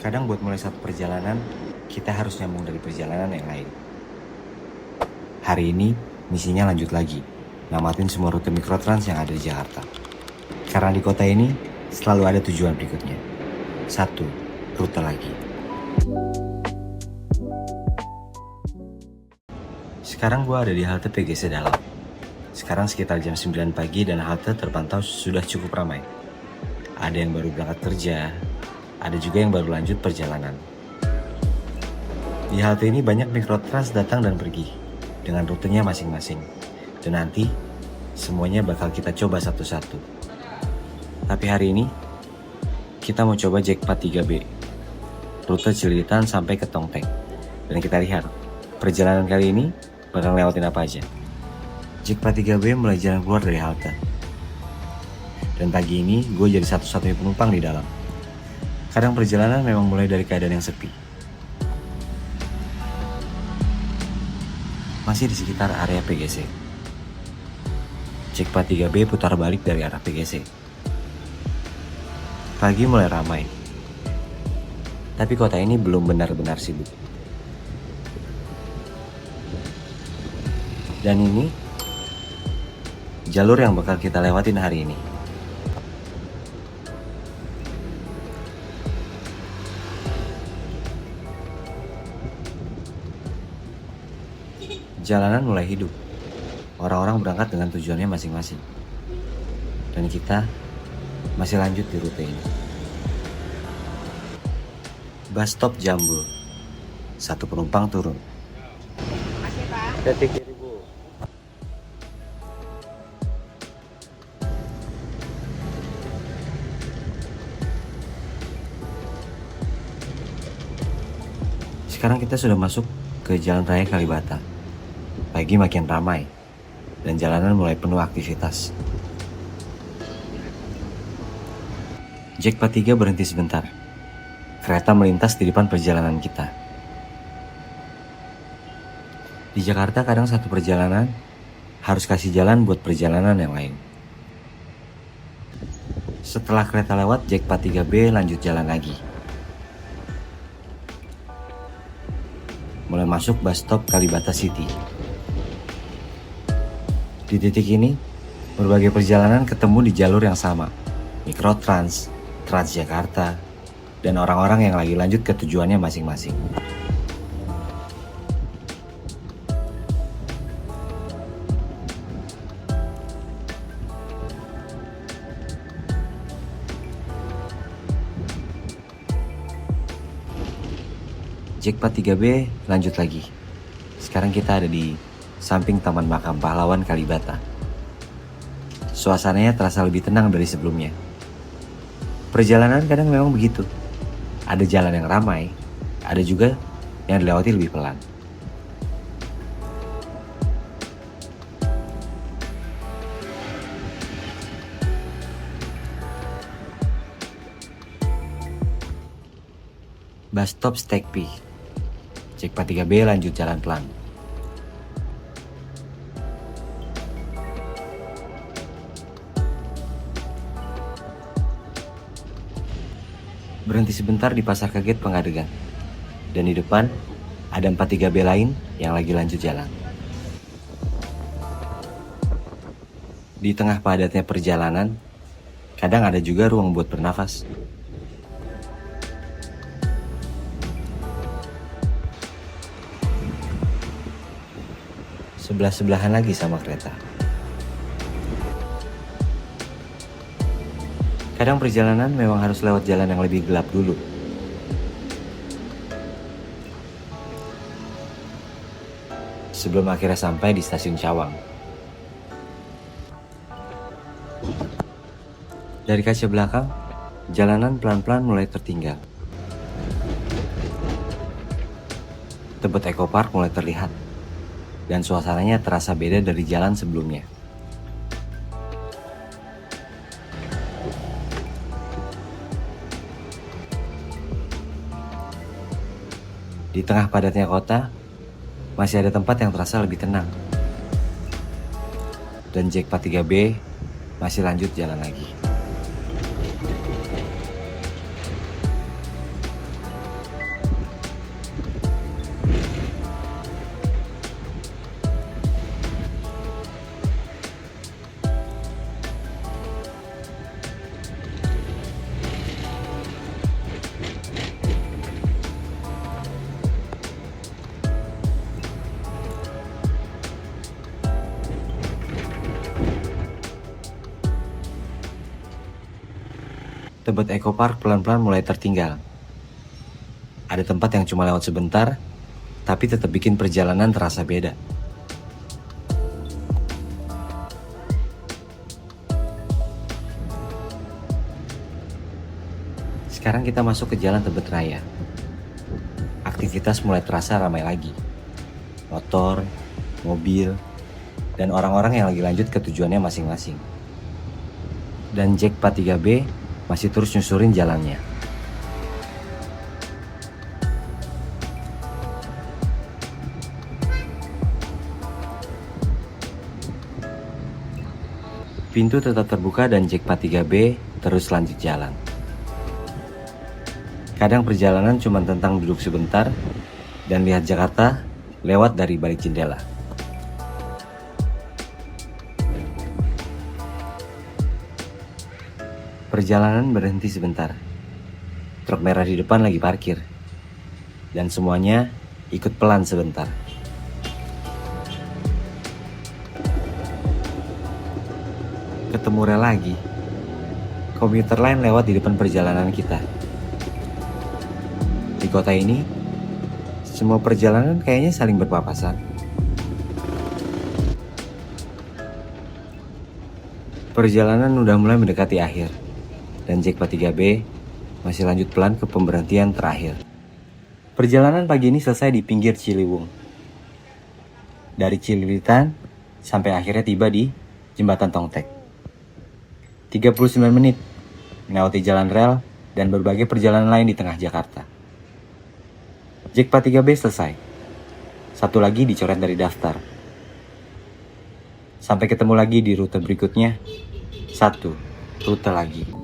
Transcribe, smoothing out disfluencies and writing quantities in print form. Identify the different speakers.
Speaker 1: Kadang buat mulai satu perjalanan, kita harus nyambung dari perjalanan yang lain. Hari ini, misinya lanjut lagi, namatin semua rute mikrotrans yang ada di Jakarta. Karena di kota ini, selalu ada tujuan berikutnya. Satu, rute lagi. Sekarang gue ada di halte PGC Dalam. Sekarang sekitar jam 9 pagi dan halte terpantau sudah cukup ramai. Ada yang baru berangkat kerja, ada juga yang baru lanjut perjalanan. Di halte ini banyak mikrotrans datang dan pergi, dengan rutenya masing-masing. Dan nanti, semuanya bakal kita coba satu-satu. Tapi hari ini, kita mau coba Jackpot 3B, rute Cililitan sampai ke Tongteng. Dan kita lihat, perjalanan kali ini bakal lewatin apa aja. Jackpot 3B mulai jalan keluar dari halte. Dan pagi ini, gue jadi satu-satunya penumpang di dalam. Kadang perjalanan memang mulai dari keadaan yang sepi. Masih di sekitar area PGC. Jackpot 3B putar balik dari arah PGC. Pagi mulai ramai. Tapi kota ini belum benar-benar sibuk. Dan ini jalur yang bakal kita lewatin hari ini. Jalanan mulai hidup. Orang-orang berangkat dengan tujuannya masing-masing. Dan kita masih lanjut di rute ini. Bus stop Jambul. Satu penumpang turun.
Speaker 2: Makasih, Pak.
Speaker 3: Ada 3.000.
Speaker 1: Sekarang kita sudah masuk ke Jalan Raya Kalibata. Pagi makin ramai, dan jalanan mulai penuh aktivitas. Jackpot 3 berhenti sebentar. Kereta melintas di depan perjalanan kita. Di Jakarta kadang satu perjalanan harus kasih jalan buat perjalanan yang lain. Setelah kereta lewat, Jackpot 3B lanjut jalan lagi. Mulai masuk bus stop Kalibata City. Di titik ini, berbagai perjalanan ketemu di jalur yang sama. Mikrotrans, Transjakarta, dan orang-orang yang lagi lanjut ke tujuannya masing-masing. Jackpot 3B lanjut lagi. Sekarang kita ada di samping Taman Makam Pahlawan Kalibata. Suasananya terasa lebih tenang dari sebelumnya. Perjalanan kadang memang begitu. Ada jalan yang ramai, ada juga yang dilewati lebih pelan. Bus stop Stekpi. Jackpot 3B lanjut jalan pelan. Berhenti sebentar di Pasar Kaget Pengadegan. Dan di depan ada 43B lain yang lagi lanjut jalan. Di tengah padatnya perjalanan, kadang ada juga ruang buat bernafas. Sebelah-sebelahan lagi sama kereta. Kadang perjalanan memang harus lewat jalan yang lebih gelap dulu. Sebelum akhirnya sampai di stasiun Cawang. Dari kaca belakang, jalanan pelan-pelan mulai tertinggal. Tebet Eco Park mulai terlihat. Dan suasananya terasa beda dari jalan sebelumnya. Di tengah padatnya kota, masih ada tempat yang terasa lebih tenang. Dan Jackpot 3B masih lanjut jalan lagi. Tebet Eco Park pelan-pelan mulai tertinggal. Ada tempat yang cuma lewat sebentar, tapi tetap bikin perjalanan terasa beda. Sekarang kita masuk ke Jalan Tebet Raya. Aktivitas mulai terasa ramai lagi. Motor, mobil, dan orang-orang yang lagi lanjut ke tujuannya masing-masing. Dan Jack 43B masih terus nyusurin jalannya. Pintu tetap terbuka dan Jack 43B terus lanjut jalan. Kadang perjalanan cuma tentang duduk sebentar dan lihat Jakarta lewat dari balik jendela. Perjalanan berhenti sebentar. Truk merah di depan lagi parkir. Dan semuanya ikut pelan sebentar. Ketemu rel lagi. Komuter lain lewat di depan perjalanan kita. Di kota ini, semua perjalanan kayaknya saling berpapasan. Perjalanan udah mulai mendekati akhir. Dan Jack 43B masih lanjut pelan ke pemberhentian terakhir. Perjalanan pagi ini selesai di pinggir Ciliwung. Dari Cililitan sampai akhirnya tiba di Jembatan Tongtek. 39 menit melewati jalan rel dan berbagai perjalanan lain di tengah Jakarta. Jack 43B selesai. Satu lagi dicoret dari daftar. Sampai ketemu lagi di rute berikutnya. Satu rute lagi.